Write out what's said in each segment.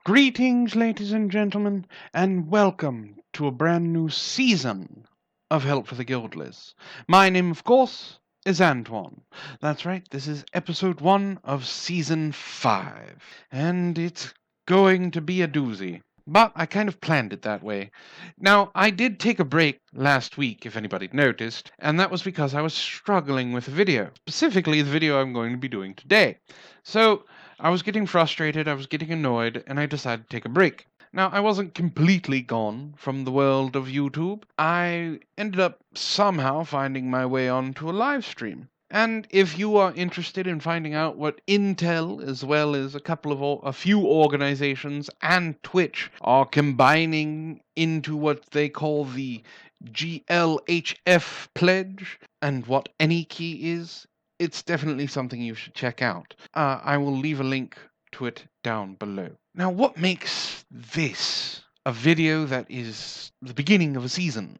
Greetings, ladies and gentlemen, and welcome to a brand new season of Help for the Guildless. My name, of course, is Antoine. That's right, this is episode 1 of season 5, and it's going to be a doozy. But I kind of planned it that way. Now, I did take a break last week, if anybody noticed, and that was because I was struggling with a video, specifically the video I'm going to be doing today. So, I was getting frustrated, I was getting annoyed, and I decided to take a break. Now, I wasn't completely gone from the world of YouTube. I ended up somehow finding my way onto a live stream. And if you are interested in finding out what Intel, as well as a few organizations and Twitch are combining into what they call the GLHF pledge, and what any key is, it's definitely something you should check out. I will leave a link to it down below. Now, what makes this a video that is the beginning of a season?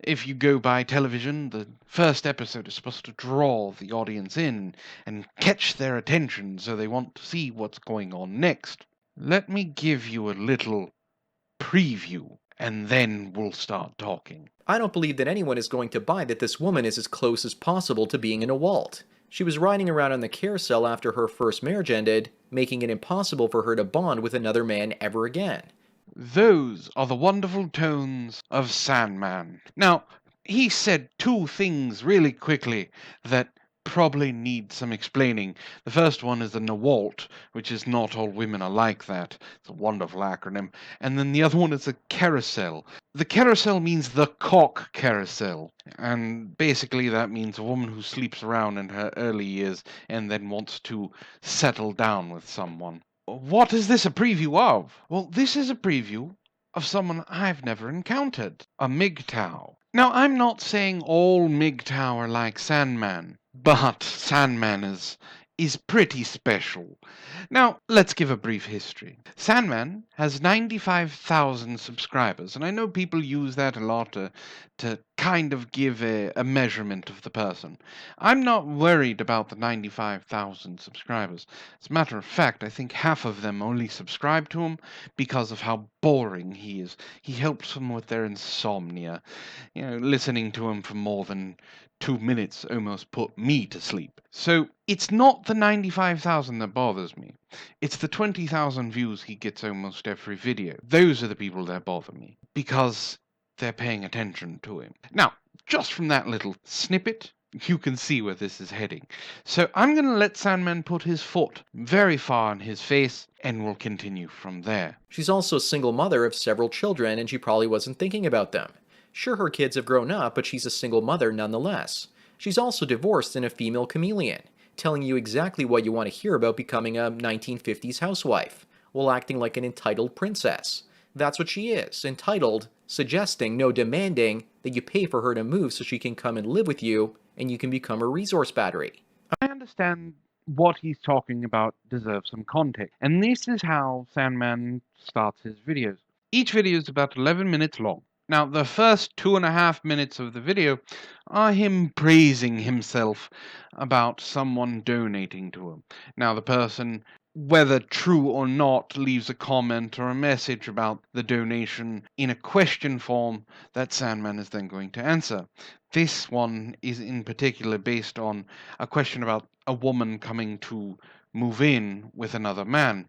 If you go by television, the first episode is supposed to draw the audience in and catch their attention so they want to see what's going on next. Let me give you a little preview, and then we'll start talking. I don't believe that anyone is going to buy that this woman is as close as possible to being in a Walt. She was riding around on the carousel after her first marriage ended, making it impossible for her to bond with another man ever again. Those are the wonderful tones of Sandman. Now, he said two things really quickly that probably need some explaining. The first one is the NAWALT, which is not all women are like that. It's a wonderful acronym. And then the other one is a carousel. The carousel means the cock carousel. And basically that means a woman who sleeps around in her early years and then wants to settle down with someone. What is this a preview of? Well, this is a preview of someone I've never encountered, a MGTOW. Now, I'm not saying all MGTOW are like Sandman, but Sandman is pretty special. Now, let's give a brief history. Sandman has 95,000 subscribers, and I know people use that a lot to kind of give a measurement of the person. I'm not worried about the 95,000 subscribers. As a matter of fact, I think half of them only subscribe to him because of how boring he is. He helps them with their insomnia. You know, listening to him for more than 2 minutes almost put me to sleep. So it's not the 95,000 that bothers me. It's the 20,000 views he gets almost every video. Those are the people that bother me because they're paying attention to him. Now, just from that little snippet, you can see where this is heading. So I'm going to let Sandman put his foot very far in his face, and we'll continue from there. She's also a single mother of several children, and she probably wasn't thinking about them. Sure, her kids have grown up, but she's a single mother nonetheless. She's also divorced and a female chameleon, telling you exactly what you want to hear about becoming a 1950s housewife, while acting like an entitled princess. That's what she is, entitled, suggesting, no demanding, that you pay for her to move so she can come and live with you, and you can become her resource battery. I understand what he's talking about deserves some context, and this is how Sandman starts his videos. Each video is about 11 minutes long. Now, the first 2.5 minutes of the video are him praising himself about someone donating to him. Now, the person, whether true or not, leaves a comment or a message about the donation in a question form that Sandman is then going to answer. This one is in particular based on a question about a woman coming to move in with another man.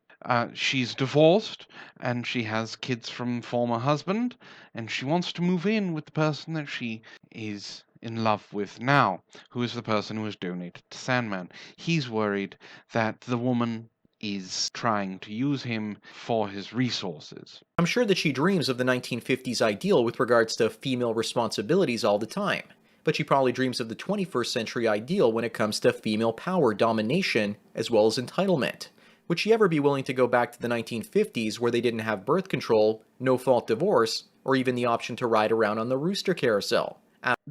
She's divorced and she has kids from former husband, and she wants to move in with the person that she is in love with now, who is the person who has donated to Sandman. He's worried that the woman is trying to use him for his resources. I'm sure that she dreams of the 1950s ideal with regards to female responsibilities all the time, but she probably dreams of the 21st century ideal when it comes to female power domination as well as entitlement. Would she ever be willing to go back to the 1950s where they didn't have birth control, no-fault divorce, or even the option to ride around on the rooster carousel?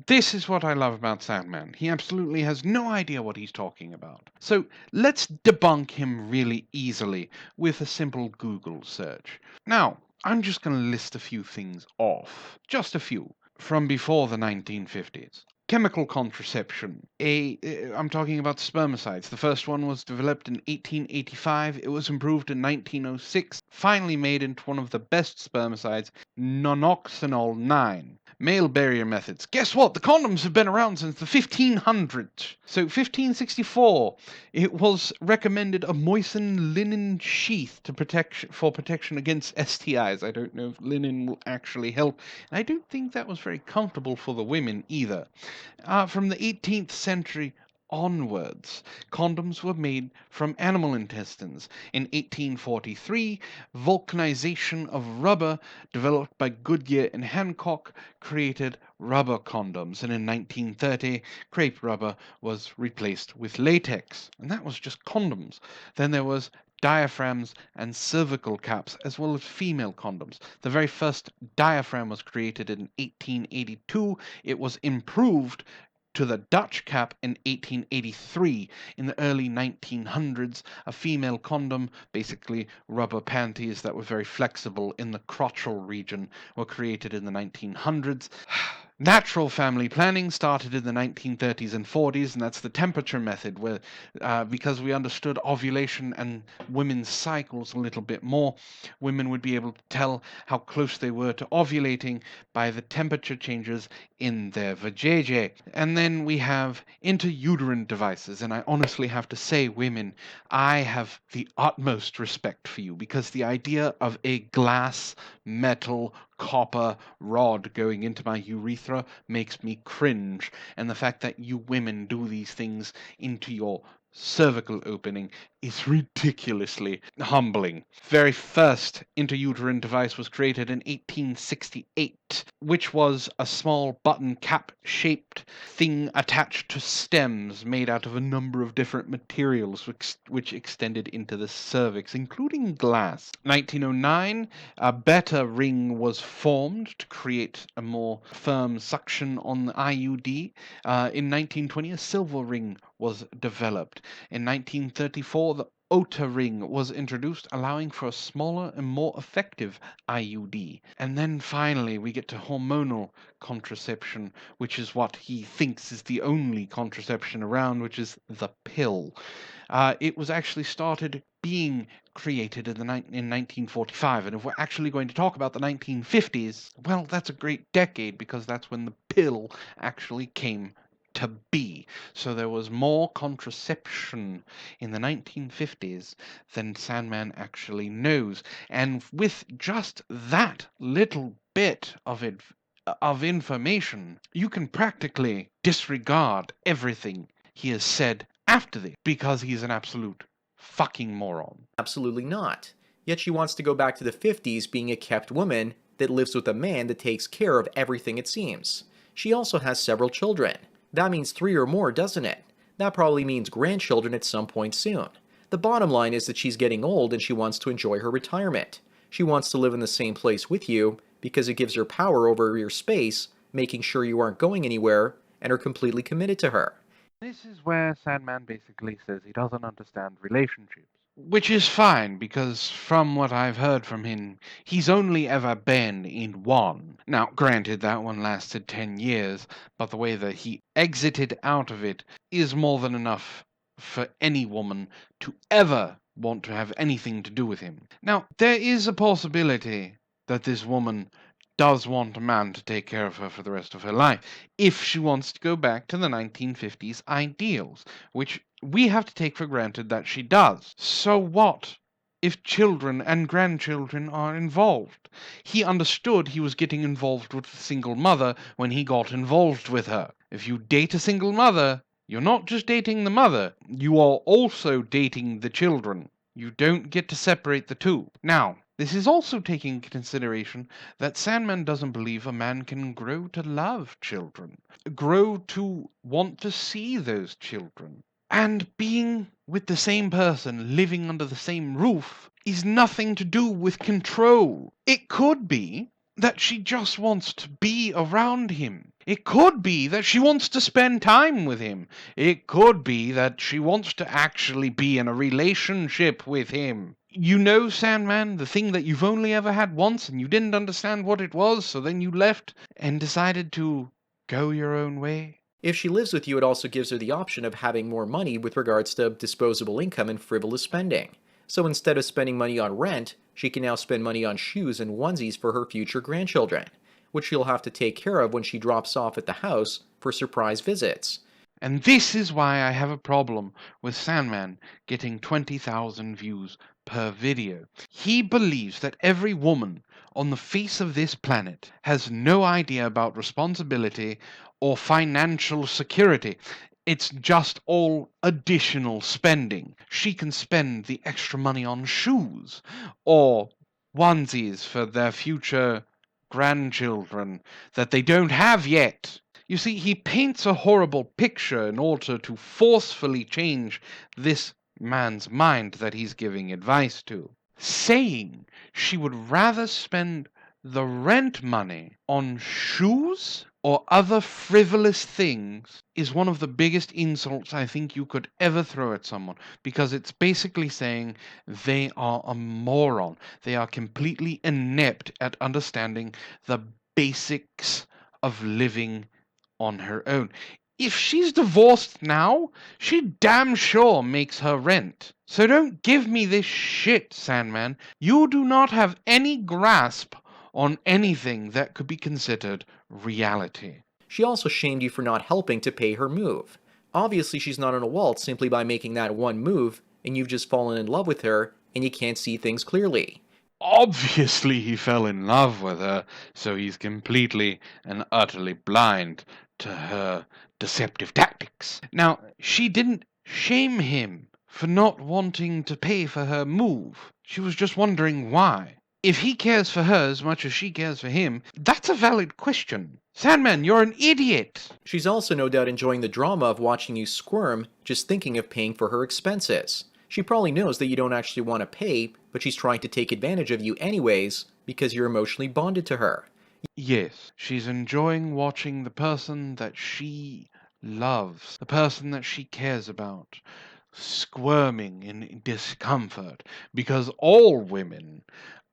This is what I love about Sandman. He absolutely has no idea what he's talking about. So let's debunk him really easily with a simple Google search. Now, I'm just going to list a few things off. Just a few. From before the 1950s. chemical contraception. I'm talking about spermicides. The first one was developed in 1885. It was improved in 1906. Finally made into one of the best spermicides, nonoxynol 9. Male barrier methods. Guess what? The condoms have been around since the 1500s. So 1564, it was recommended a moistened linen sheath for protection against STIs. I don't know if linen will actually help. And I don't think that was very comfortable for the women either. From the 18th century onwards, condoms were made from animal intestines. In 1843, vulcanization of rubber, developed by Goodyear and Hancock, created rubber condoms. And in 1930, crepe rubber was replaced with latex. And that was just condoms. Then there was diaphragms and cervical caps, as well as female condoms. The very first diaphragm was created in 1882. It was improved to the Dutch cap in 1883. In the early 1900s, a female condom, basically rubber panties that were very flexible in the crotchal region, were created in the 1900s. Natural family planning started in the 1930s and 40s, and that's the temperature method, where because we understood ovulation and women's cycles a little bit more, women would be able to tell how close they were to ovulating by the temperature changes in their vajayjay. And then we have intrauterine devices, and I honestly have to say, women, I have the utmost respect for you, because the idea of a glass, metal, copper rod going into my urethra makes me cringe, and the fact that you women do these things into your cervical opening is ridiculously humbling. Very first intrauterine device was created in 1868, which was a small button cap shaped thing attached to stems made out of a number of different materials which extended into the cervix, including glass. 1909, a beta ring was formed to create a more firm suction on the IUD. In 1920, a silver ring was developed. In 1934, the OTA ring was introduced, allowing for a smaller and more effective IUD. And then finally, we get to hormonal contraception, which is what he thinks is the only contraception around, which is the pill. It was actually started being created in 1945. And if we're actually going to talk about the 1950s, well, that's a great decade, because that's when the pill actually came to be. So there was more contraception in the 1950s than Sandman actually knows. And with just that little bit of information, you can practically disregard everything he has said after this, because he's an absolute fucking moron. Absolutely not. Yet she wants to go back to the 50s being a kept woman that lives with a man that takes care of everything, it seems. She also has several children. That means 3 or more, doesn't it? That probably means grandchildren at some point soon. The bottom line is that she's getting old and she wants to enjoy her retirement. She wants to live in the same place with you because it gives her power over your space, making sure you aren't going anywhere, and are completely committed to her. This is where Sandman basically says he doesn't understand relationships. Which is fine, because from what I've heard from him, he's only ever been in one. Now, granted, that one lasted 10 years, but the way that he exited out of it is more than enough for any woman to ever want to have anything to do with him. Now, there is a possibility that this woman does want a man to take care of her for the rest of her life, if she wants to go back to the 1950s ideals, which we have to take for granted that she does. So what if children and grandchildren are involved? He understood he was getting involved with a single mother when he got involved with her. If you date a single mother, you're not just dating the mother, you are also dating the children. You don't get to separate the two. Now, this is also taking into consideration that Sandman doesn't believe a man can grow to love children, grow to want to see those children. And being with the same person, living under the same roof, is nothing to do with control. It could be that she just wants to be around him. It could be that she wants to spend time with him. It could be that she wants to actually be in a relationship with him. You know, Sandman, the thing that you've only ever had once and you didn't understand what it was, so then you left and decided to go your own way? If she lives with you, it also gives her the option of having more money with regards to disposable income and frivolous spending. So instead of spending money on rent, she can now spend money on shoes and onesies for her future grandchildren, which she'll have to take care of when she drops off at the house for surprise visits. And this is why I have a problem with Sandman getting 20,000 views per video. He believes that every woman on the face of this planet has no idea about responsibility or financial security. It's just all additional spending. She can spend the extra money on shoes or onesies for their future grandchildren that they don't have yet. You see, he paints a horrible picture in order to forcefully change this man's mind that he's giving advice to, saying she would rather spend the rent money on shoes or other frivolous things is one of the biggest insults I think you could ever throw at someone, because it's basically saying they are a moron. They are completely inept at understanding the basics of living on her own. If she's divorced now, she damn sure makes her rent. So don't give me this shit, Sandman. You do not have any grasp on anything that could be considered reality. She also shamed you for not helping to pay her move. Obviously, she's not on a waltz simply by making that one move, and you've just fallen in love with her, and you can't see things clearly. Obviously, he fell in love with her, so he's completely and utterly blind to her deceptive tactics. Now, she didn't shame him for not wanting to pay for her move. She was just wondering why. If he cares for her as much as she cares for him, that's a valid question. Sandman, you're an idiot! She's also no doubt enjoying the drama of watching you squirm just thinking of paying for her expenses. She probably knows that you don't actually want to pay, but she's trying to take advantage of you anyways because you're emotionally bonded to her. Yes, she's enjoying watching the person that she loves, the person that she cares about, squirming in discomfort, because all women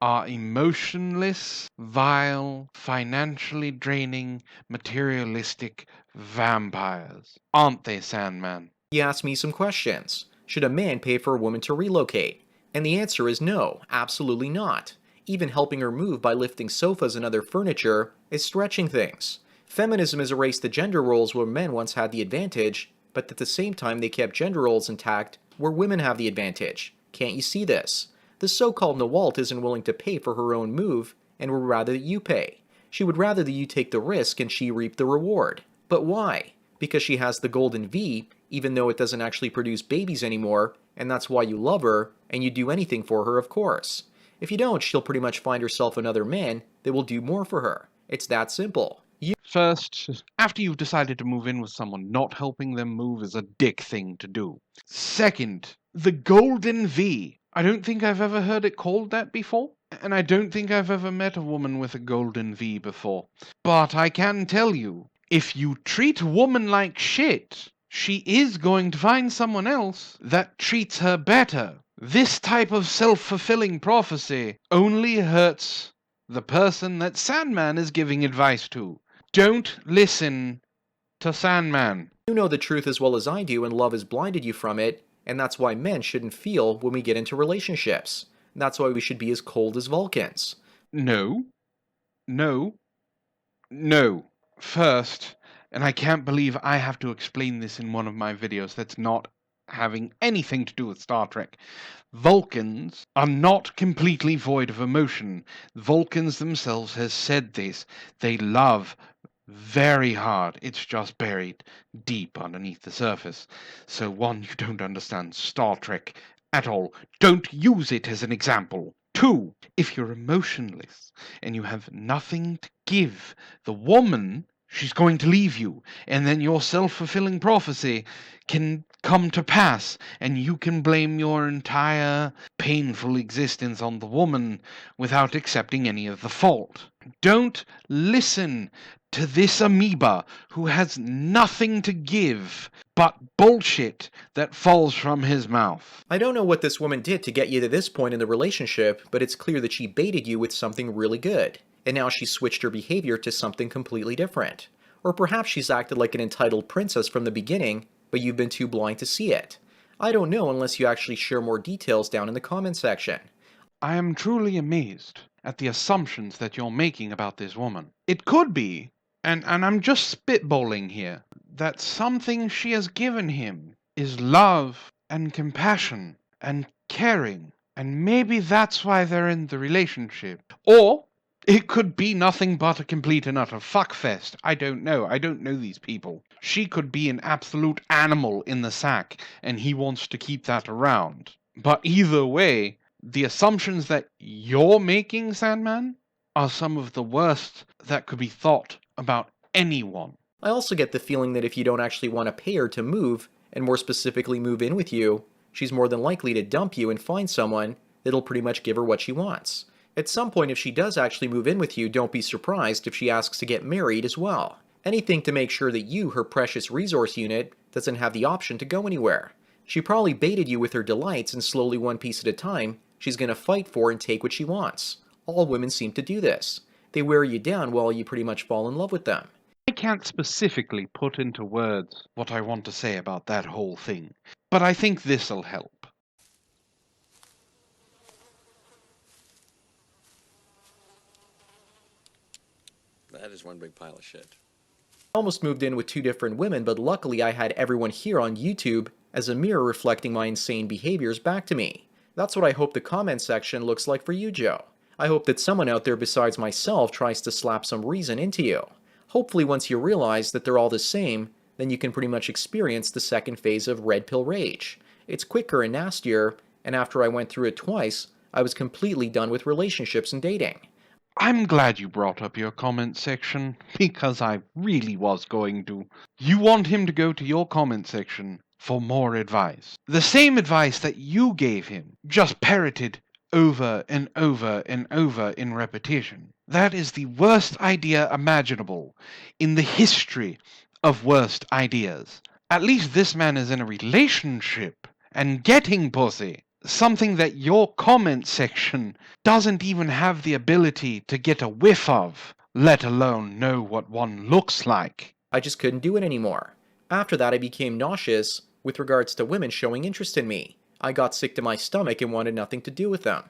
are emotionless, vile, financially draining, materialistic vampires. Aren't they, Sandman? You asked me some questions. Should a man pay for a woman to relocate? And the answer is no, absolutely not. Even helping her move by lifting sofas and other furniture is stretching things. Feminism has erased the gender roles where men once had the advantage, but at the same time they kept gender roles intact where women have the advantage. Can't you see this? The so-called Nawalt isn't willing to pay for her own move and would rather that you pay. She would rather that you take the risk and she reap the reward. But why? Because she has the golden V, even though it doesn't actually produce babies anymore, and that's why you love her, and you do anything for her, of course. If you don't, she'll pretty much find herself another man that will do more for her. It's that simple. First, after you've decided to move in with someone, not helping them move is a dick thing to do. Second, the golden V. I don't think I've ever heard it called that before, and I don't think I've ever met a woman with a golden V before. But I can tell you, if you treat a woman like shit, she is going to find someone else that treats her better. This type of self-fulfilling prophecy only hurts the person that Sandman is giving advice to. Don't listen to Sandman. You know the truth as well as I do, and love has blinded you from it, and that's why men shouldn't feel when we get into relationships. That's why we should be as cold as Vulcans. No. No. No. First, and I can't believe I have to explain this in one of my videos that's not having anything to do with Star Trek. Vulcans are not completely void of emotion. Vulcans themselves has said this. They love very hard. It's just buried deep underneath the surface. So one, you don't understand Star Trek at all. Don't use it as an example. Two, if you're emotionless and you have nothing to give the woman, she's going to leave you, and then your self-fulfilling prophecy can come to pass, and you can blame your entire painful existence on the woman without accepting any of the fault. Don't listen to this amoeba who has nothing to give but bullshit that falls from his mouth. I don't know what this woman did to get you to this point in the relationship, but it's clear that she baited you with something really good, and now she switched her behavior to something completely different. Or perhaps she's acted like an entitled princess from the beginning, but you've been too blind to see it. I don't know unless you actually share more details down in the comment section. I am truly amazed at the assumptions that you're making about this woman. It could be, and I'm just spitballing here, that something she has given him is love and compassion and caring, and maybe that's why they're in the relationship. Or it could be nothing but a complete and utter fuckfest. I don't know. I don't know these people. She could be an absolute animal in the sack, and he wants to keep that around. But either way, the assumptions that you're making, Sandman, are some of the worst that could be thought about anyone. I also get the feeling that if you don't actually want to pay her to move, and more specifically move in with you, she's more than likely to dump you and find someone that'll pretty much give her what she wants. At some point, if she does actually move in with you, don't be surprised if she asks to get married as well. Anything to make sure that you, her precious resource unit, doesn't have the option to go anywhere. She probably baited you with her delights, and slowly, one piece at a time, she's gonna fight for and take what she wants. All women seem to do this. They wear you down while you pretty much fall in love with them. I can't specifically put into words what I want to say about that whole thing, but I think this'll help. That is one big pile of shit. I almost moved in with two different women, but luckily I had everyone here on YouTube as a mirror reflecting my insane behaviors back to me. That's what I hope the comment section looks like for you, Joe. I hope that someone out there besides myself tries to slap some reason into you. Hopefully once you realize that they're all the same, then you can pretty much experience the second phase of red pill rage. It's quicker and nastier, and after I went through it twice, I was completely done with relationships and dating. I'm glad you brought up your comment section, because I really was going to. You want him to go to your comment section for more advice. The same advice that you gave him, just parroted over and over and over in repetition. That is the worst idea imaginable in the history of worst ideas. At least this man is in a relationship and getting pussy. Something that your comment section doesn't even have the ability to get a whiff of, let alone know what one looks like. I just couldn't do it anymore. After that, I became nauseous with regards to women showing interest in me. I got sick to my stomach and wanted nothing to do with them.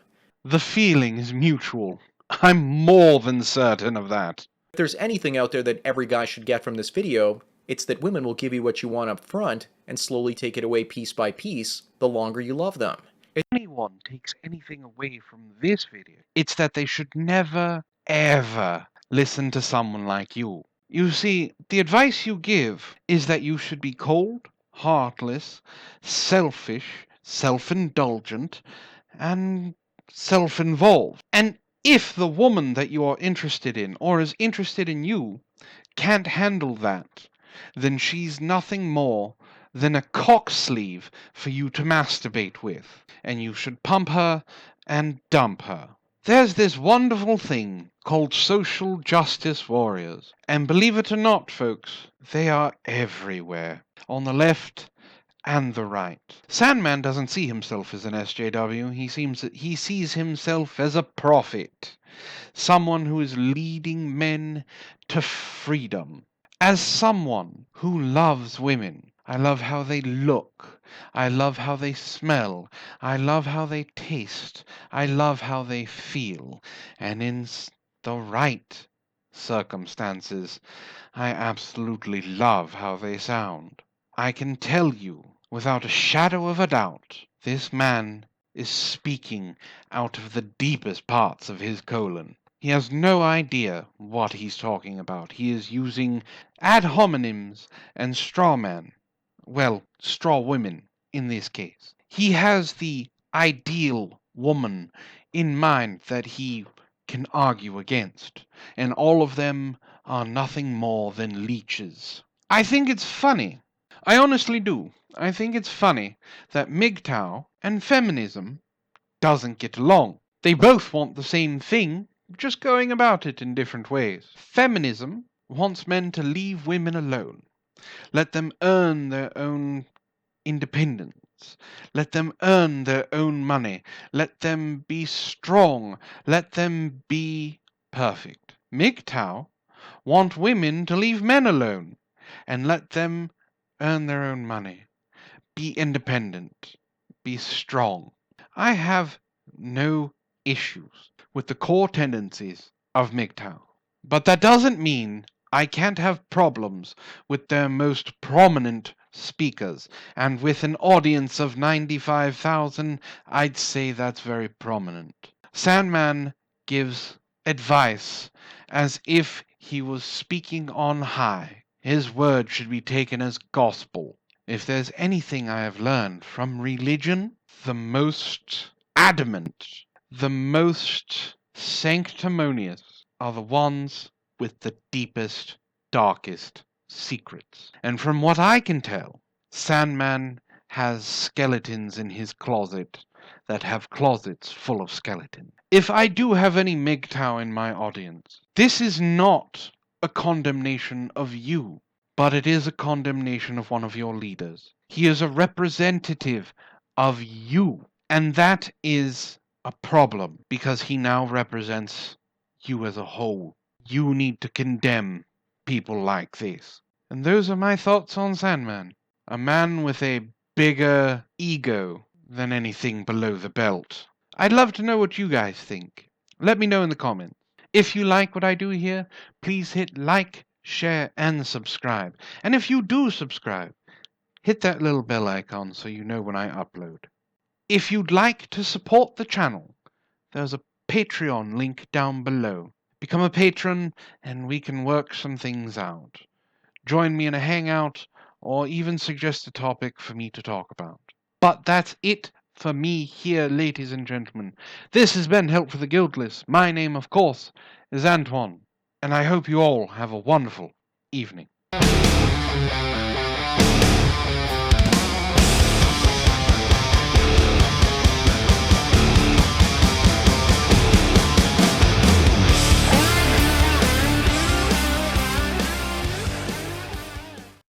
The feeling is mutual. I'm more than certain of that. If there's anything out there that every guy should get from this video, it's that women will give you what you want up front and slowly take it away piece by piece the longer you love them. If anyone takes anything away from this video, it's that they should never, ever listen to someone like you. You see, the advice you give is that you should be cold, heartless, selfish, self-indulgent, and self-involved. And if the woman that you are interested in, or is interested in you, can't handle that, then she's nothing more than a cock sleeve for you to masturbate with, and you should pump her and dump her. There's this wonderful thing called social justice warriors, and believe it or not, folks, they are everywhere, on the left and the right. Sandman doesn't see himself as an SJW, he sees himself as a prophet, someone who is leading men to freedom. As someone who loves women, I love how they look. I love how they smell. I love how they taste. I love how they feel. And in the right circumstances, I absolutely love how they sound. I can tell you, without a shadow of a doubt, this man is speaking out of the deepest parts of his colon. He has no idea what he's talking about. He is using ad hominems and straw men. Well, straw women in this case. He has the ideal woman in mind that he can argue against, and all of them are nothing more than leeches. I think it's funny. I honestly do. I think it's funny that MGTOW and feminism doesn't get along. They both want the same thing, just going about it in different ways. Feminism wants men to leave women alone. Let them earn their own independence. Let them earn their own money. Let them be strong. Let them be perfect. MGTOW want women to leave men alone and let them earn their own money. Be independent. Be strong. I have no issues with the core tendencies of MGTOW. But that doesn't mean I can't have problems with their most prominent speakers, and with an audience of 95,000, I'd say that's very prominent. Sandman gives advice as if he was speaking on high. His word should be taken as gospel. If there's anything I have learned from religion, the most adamant, the most sanctimonious are the ones with the deepest, darkest secrets. And from what I can tell, Sandman has skeletons in his closet that have closets full of skeletons. If I do have any MGTOW in my audience, this is not a condemnation of you, but it is a condemnation of one of your leaders. He is a representative of you, and that is a problem because he now represents you as a whole. You need to condemn people like this. And those are my thoughts on Sandman. A man with a bigger ego than anything below the belt. I'd love to know what you guys think. Let me know in the comments. If you like what I do here, please hit like, share, and subscribe. And if you do subscribe, hit that little bell icon so you know when I upload. If you'd like to support the channel, there's a Patreon link down below. Become a patron and we can work some things out. Join me in a hangout or even suggest a topic for me to talk about. But that's it for me here, ladies and gentlemen. This has been Help for the Guiltless. My name, of course, is Antoine, and I hope you all have a wonderful evening.